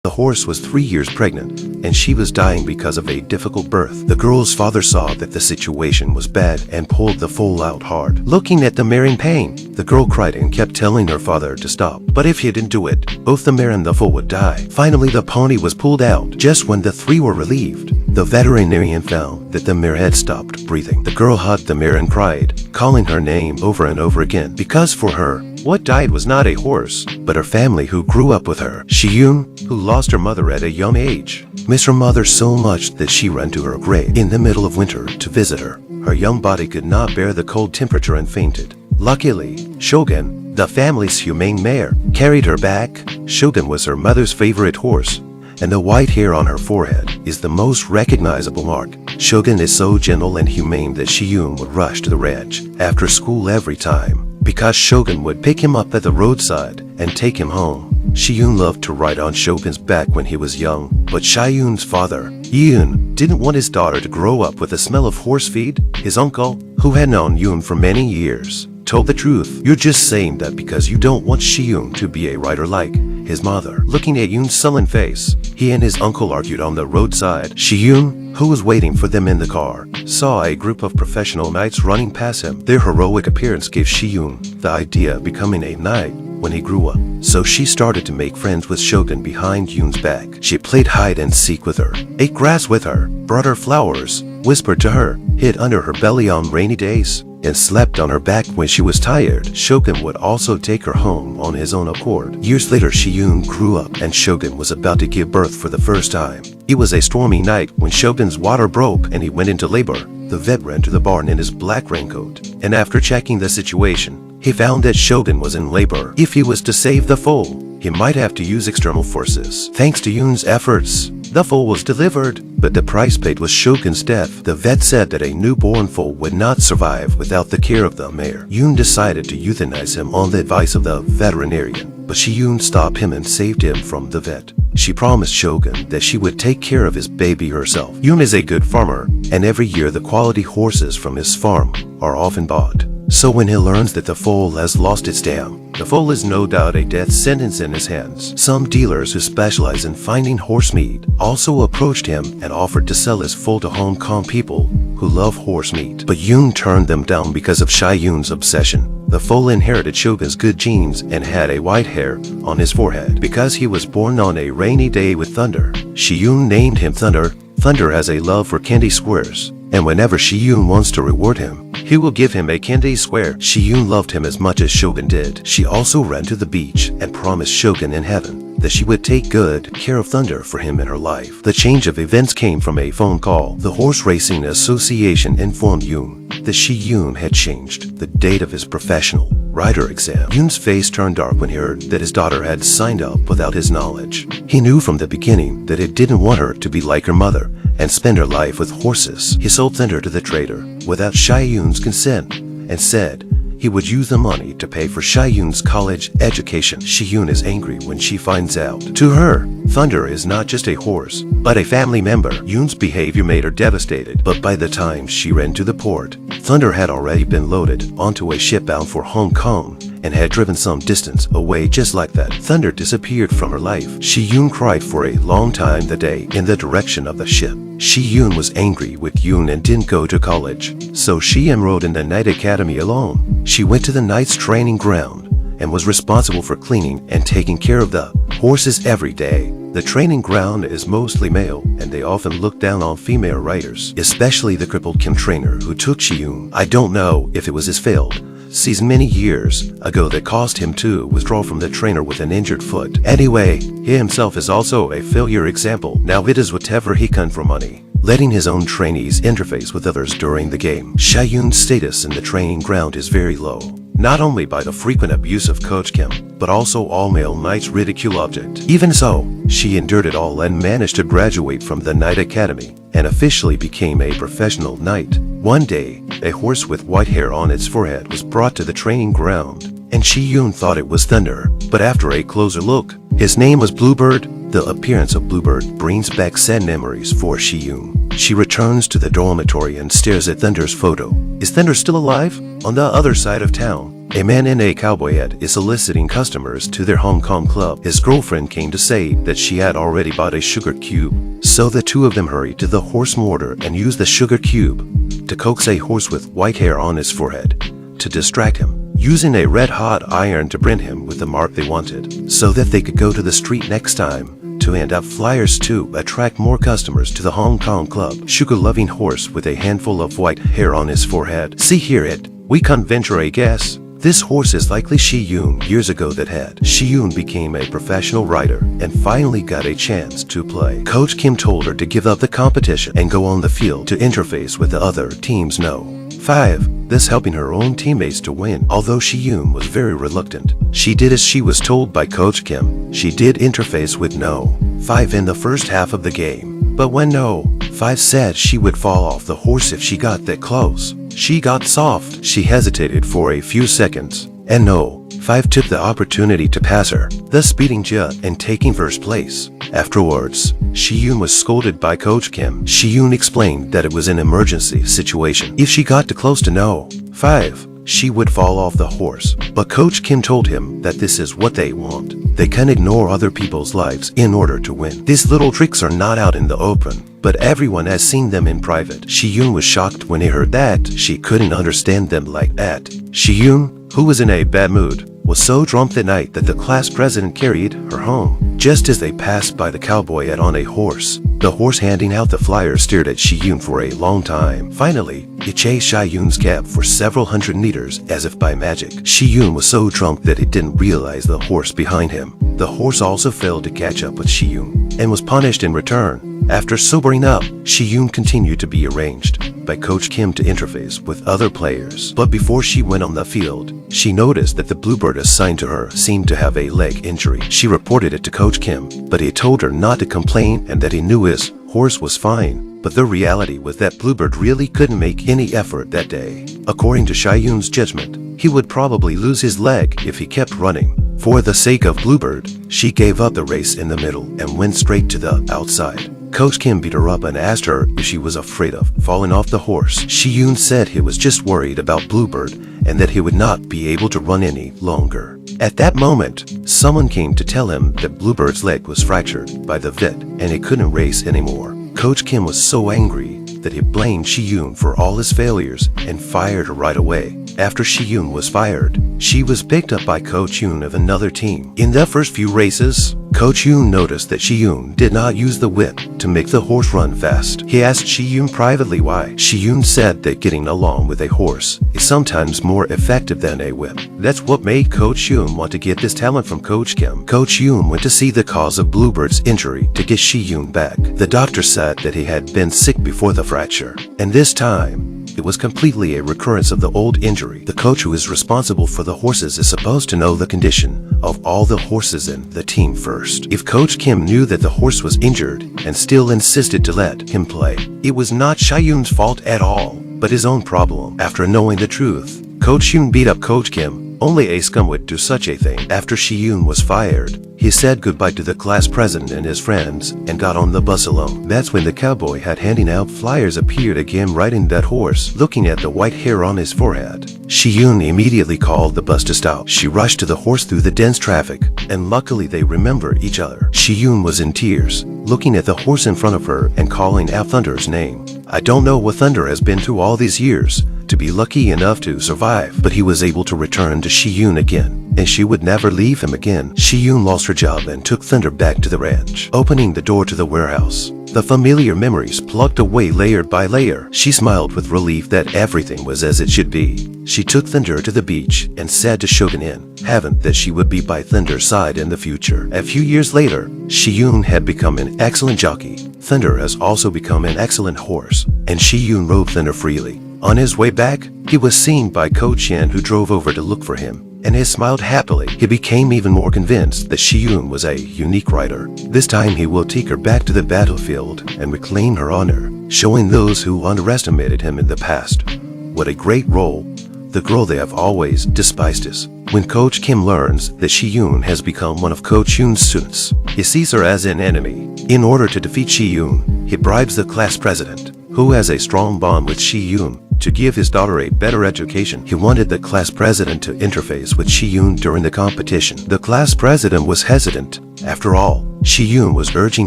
The horse was 3 years pregnant, and she was dying because of a difficult birth. The girl's father saw that the situation was bad and pulled the foal out hard. Looking at the mare in pain, the girl cried and kept telling her father to stop. But if he didn't do it, both the mare and the foal would die. Finally, the pony was pulled out. Just when the three were relieved, the veterinarian found that the mare had stopped breathing. The girl hugged the mare and cried, calling her name over and over again, because for her, what died was not a horse, but her family who grew up with her. Shiyun, who lost her mother at a young age, missed her mother so much that she ran to her grave in the middle of winter to visit her. Her young body could not bear the cold temperature and fainted. Luckily, Shogun, the family's humane mare, carried her back. Shogun was her mother's favorite horse, and the white hair on her forehead is the most recognizable mark. Shogun is so gentle and humane that Shiyun would rush to the ranch after school every time, because Shogun would pick him up at the roadside and take him home. Shiyun loved to ride on Shogun's back when he was young, but Shiyun's father, Yoon, didn't want his daughter to grow up with the smell of horse feed. His uncle, who had known Yoon for many years, told the truth. You're just saying that because you don't want Shiyun to be a rider like his mother. Looking at Yoon's sullen face, he and his uncle argued on the roadside. Shiyun, who was waiting for them in the car, saw a group of professional knights running past him. Their heroic appearance gave Shiyun the idea of becoming a knight when he grew up. So she started to make friends with Shogun behind Yoon's back. She played hide and seek with her, ate grass with her, brought her flowers, whispered to her, hid under her belly on rainy days, and slept on her back when she was tired. Shogun would also take her home on his own accord. Years later, Shiyun grew up and Shogun was about to give birth for the first time. It was a stormy night when Shogun's water broke and he went into labor. The vet ran to the barn in his black raincoat, and after checking the situation, he found that Shogun was in labor. If he was to save the foal, he might have to use external forces. Thanks to Yoon's efforts, the foal was delivered, but the price paid was Shogun's death. The vet said that a newborn foal would not survive without the care of the mare. Yoon decided to euthanize him on the advice of the veterinarian, but Shiyun stopped him and saved him from the vet. She promised Shogun that she would take care of his baby herself. Yoon is a good farmer, and every year the quality horses from his farm are often bought. So when he learns that the foal has lost its dam, the foal is no doubt a death sentence in his hands. Some dealers who specialize in finding horse meat also approached him and offered to sell his foal to Hong Kong people who love horse meat. But Yoon turned them down because of Shiyun's obsession. The foal inherited Shogun's good genes and had a white hair on his forehead. Because he was born on a rainy day with thunder, Shiyun named him Thunder. Thunder has a love for candy squares, and whenever Shiyun wants to reward him, he will give him a candy square. Shiyun loved him as much as Shogun did. She also ran to the beach and promised Shogun in heaven that she would take good care of Thunder for him in her life. The change of events came from a phone call. The Horse Racing Association informed Yoon that Shiyun had changed the date of his professional rider exam. Yoon's face turned dark when he heard that his daughter had signed up without his knowledge. He knew from the beginning that it didn't want her to be like her mother and spend her life with horses. He sold Thunder to the trader without Shiyun's consent and said he would use the money to pay for Shiyun's college education. Shiyun is angry when she finds out. To her, Thunder is not just a horse, but a family member. Yoon's behavior made her devastated, but by the time she ran to the port, Thunder had already been loaded onto a ship bound for Hong Kong and had driven some distance away. Just like that, Thunder disappeared from her life. Shiyun cried for a long time the day in the direction of the ship. Shiyun was angry with Yoon and didn't go to college, so she enrolled in the Knight Academy alone. She went to the Knight's training ground and was responsible for cleaning and taking care of the horses every day. The training ground is mostly male, and they often look down on female riders, especially the crippled Kim trainer who took Shiyun. I don't know if it was his failed season many years ago that caused him to withdraw from the trainer with an injured foot. Anyway, he himself is also a failure example. Now it is whatever he can for money, letting his own trainees interface with others during the game. Shiyun's status in the training ground is very low, not only by the frequent abuse of Coach Kim, but also all male knights ridicule object. Even so, she endured it all and managed to graduate from the Knight Academy and officially became a professional knight. One day, a horse with white hair on its forehead was brought to the training ground, and Shiyun thought it was Thunder, but after a closer look, his name was Bluebird. The appearance of Bluebird brings back sad memories for Shiyun. She returns to the dormitory and stares at Thunder's photo. Is Thunder still alive? On the other side of town, A man in a cowboy hat is soliciting customers to their Hong Kong club. His girlfriend came to say that she had already bought a sugar cube. So the two of them hurried to the horse mortar and used the sugar cube to coax a horse with white hair on his forehead to distract him, using a red-hot iron to brand him with the mark they wanted, so that they could go to the street next time to hand out flyers to attract more customers to the Hong Kong club. Sugar-loving horse with a handful of white hair on his forehead. See here it, we can't venture a guess. This horse is likely Shi-Yun years ago that had. Shi-Yun became a professional rider and finally got a chance to play. Coach Kim told her to give up the competition and go on the field to interface with the other teams. No. 5. This helping her own teammates to win. Although Shi-Yun was very reluctant, she did as she was told by Coach Kim. She did interface with No. 5 in the first half of the game. But when No. 5 said she would fall off the horse if she got that close, she got soft. She hesitated for a few seconds, and No. 5 took the opportunity to pass her, thus beating Judd and taking first place. Afterwards, Shi-Yun was scolded by Coach Kim. Shi-Yun explained that it was an emergency situation. If she got too close to No. 5, she would fall off the horse. But Coach Kim told him that this is what they want. They can ignore other people's lives in order to win. These little tricks are not out in the open, but everyone has seen them in private. Shi-Yun was shocked when he heard that. She couldn't understand them like that. Shi-Yun, who was in a bad mood, was so drunk that night that the class president carried her home. Just as they passed by the cowboy hat on a horse, the horse handing out the flyers stared at Shi-Yun for a long time. Finally, it chased Shi-Yun's cab for several hundred meters as if by magic. Shi-Yun was so drunk that he didn't realize the horse behind him. The horse also failed to catch up with Shi-Yun and was punished in return. After sobering up, Shi-Yun continued to be arranged by Coach Kim to interface with other players. But before she went on the field, she noticed that the bluebird assigned to her seemed to have a leg injury. She reported it to Coach Kim, but he told her not to complain and that he knew his horse was fine. But the reality was that bluebird really couldn't make any effort that day. According to Shi-Yun's judgment, he would probably lose his leg if he kept running. For the sake of bluebird, she gave up the race in the middle and went straight to the outside. Coach Kim beat her up and asked her if she was afraid of falling off the horse. Shi-Yun said he was just worried about bluebird and that he would not be able to run any longer. At that moment, someone came to tell him that bluebird's leg was fractured by the vet and he couldn't race anymore. Coach Kim was so angry that he blamed Shi-Yun for all his failures and fired her right away. After Shi-Yun was fired, she was picked up by Coach Yun of another team. In the first few races, Coach Yun noticed that Shi-Yun did not use the whip to make the horse run fast. He asked Shi-Yun privately why. Shi-Yun said that getting along with a horse is sometimes more effective than a whip. That's what made Coach Yun want to get this talent from Coach Kim. Coach Yun went to see the cause of Bluebird's injury to get Shi-Yun back. The doctor said that he had been sick before the fracture, and this time, it was completely a recurrence of the old injury. The coach who is responsible for the horses is supposed to know the condition of all the horses in the team first. If Coach Kim knew that the horse was injured and still insisted to let him play, it was not Shi-Yun's fault at all, but his own problem. After knowing the truth, Coach Yun beat up Coach Kim. Only a scum would do such a thing. After Shi-Yun was fired, he said goodbye to the class president and his friends and got on the bus alone. That's when the cowboy hat handing out flyers appeared again riding that horse, looking at the white hair on his forehead. Shi-Yun immediately called the bus to stop. She rushed to the horse through the dense traffic, and luckily they remembered each other. Shi-Yun was in tears, looking at the horse in front of her and calling out Thunder's name. I don't know what Thunder has been through all these years to be lucky enough to survive, but he was able to return to Shi-Yun again, and she would never leave him again. Shi-Yun lost her job and took Thunder back to the ranch, opening the door to the warehouse. The familiar memories plucked away layer by layer. She smiled with relief that everything was as it should be. She took Thunder to the beach and said to Shogun in heaven that she would be by Thunder's side in the future. A few years later, Shi-Yun had become an excellent jockey. Thunder has also become an excellent horse, and Shi-Yun rode Thunder freely. On his way back, he was seen by Coach Yan, who drove over to look for him, and he smiled happily. He became even more convinced that Shi-Yun was a unique rider. This time he will take her back to the battlefield and reclaim her honor, showing those who underestimated him in the past what a great role the girl they have always despised is. When Coach Kim learns that Shi-Yun has become one of Coach Yun's students, he sees her as an enemy. In order to defeat Shi-Yun, he bribes the class president, who has a strong bond with Shi-Yun, to give his daughter a better education. He wanted the class president to interface with Shi-yoon during the competition. The class president was hesitant. After all, Shi-yoon was urging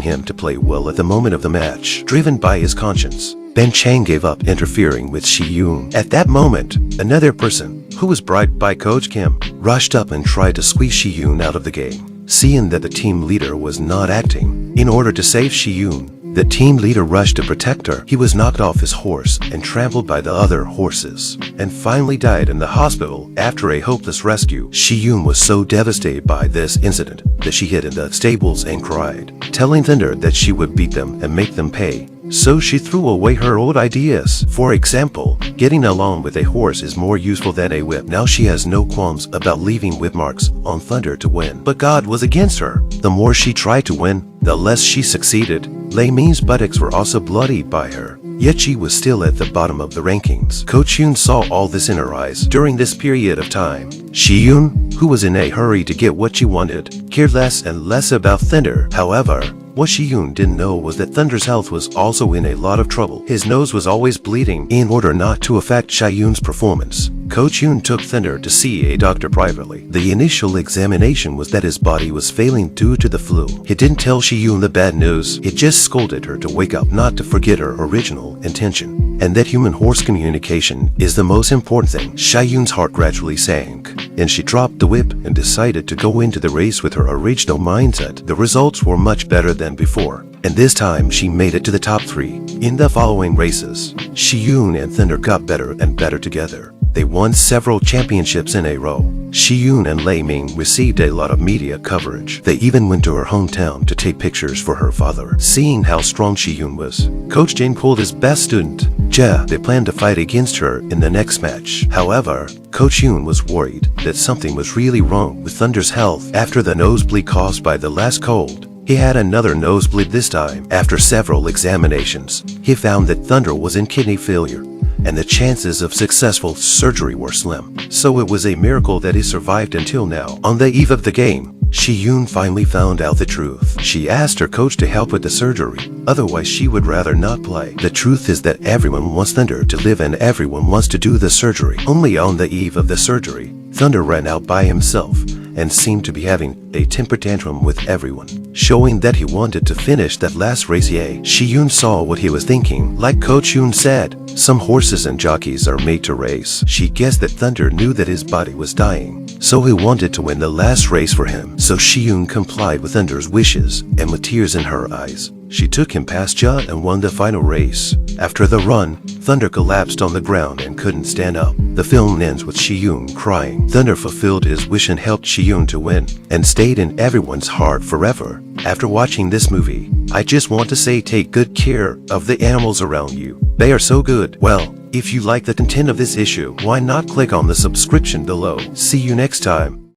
him to play well at the moment of the match. Driven by his conscience, Ben Chang gave up interfering with Shi-yoon. At that moment, another person, who was bribed by Coach Kim, rushed up and tried to squeeze Shi-yoon out of the game. Seeing that the team leader was not acting, in order to save Shi-yoon, the team leader rushed to protect her. He was knocked off his horse and trampled by the other horses, and finally died in the hospital after a hopeless rescue. Shi-yoon was so devastated by this incident that she hid in the stables and cried, telling Thunder that she would beat them and make them pay. So she threw away her old ideas. For example, getting along with a horse is more useful than a whip. Now she has no qualms about leaving whip marks on Thunder to win. But God was against her. The more she tried to win, the less she succeeded. Lei Ming's buttocks were also bloodied by her, yet she was still at the bottom of the rankings. Coach Yoon saw all this in her eyes. During this period of time, Shi-yoon, who was in a hurry to get what she wanted, cared less and less about Thunder. However, what Shi-yoon didn't know was that Thunder's health was also in a lot of trouble. His nose was always bleeding. In order not to affect Shi-yoon's performance, Coach Yoon took Thunder to see a doctor privately. The initial examination was that his body was failing due to the flu. He didn't tell Shi-yoon the bad news. He just scolded her to wake up, not to forget her original intention, and that human-horse communication is the most important thing. Shi-yoon's heart gradually sank, and she dropped the whip and decided to go into the race with her original mindset. The results were much better than before, and this time she made it to the top 3. In the following races, Shi-yoon and Thunder got better and better together. They won several championships in a row. Shi-yoon and Lei Ming received a lot of media coverage. They even went to her hometown to take pictures for her father. Seeing how strong Shi-yoon was, Coach Jin pulled his best student, Ja. They planned to fight against her in the next match. However, Coach Yoon was worried that something was really wrong with Thunder's health. After the nosebleed caused by the last cold, he had another nosebleed this time. After several examinations, he found that Thunder was in kidney failure, and the chances of successful surgery were slim. So it was a miracle that he survived until now. On the eve of the game, Shi-yoon finally found out the truth. She asked her coach to help with the surgery, otherwise she would rather not play. The truth is that everyone wants Thunder to live and everyone wants to do the surgery. Only on the eve of the surgery, Thunder ran out by himself and seemed to be having a temper tantrum with everyone, showing that he wanted to finish that last race. Shi-yoon saw what he was thinking. Like Coach Yoon said, some horses and jockeys are made to race. She guessed that Thunder knew that his body was dying, so he wanted to win the last race for him. So Shi-yoon complied with Thunder's wishes, and with tears in her eyes, she took him past Ja and won the final race. After the run, Thunder collapsed on the ground and couldn't stand up. The film ends with Shi-yoon crying. Thunder fulfilled his wish and helped Shi-yoon to win, and stayed in everyone's heart forever. After watching this movie, I just want to say, take good care of the animals around you. They are so good. Well, if you like the content of this issue, why not click on the subscription below. See you next time.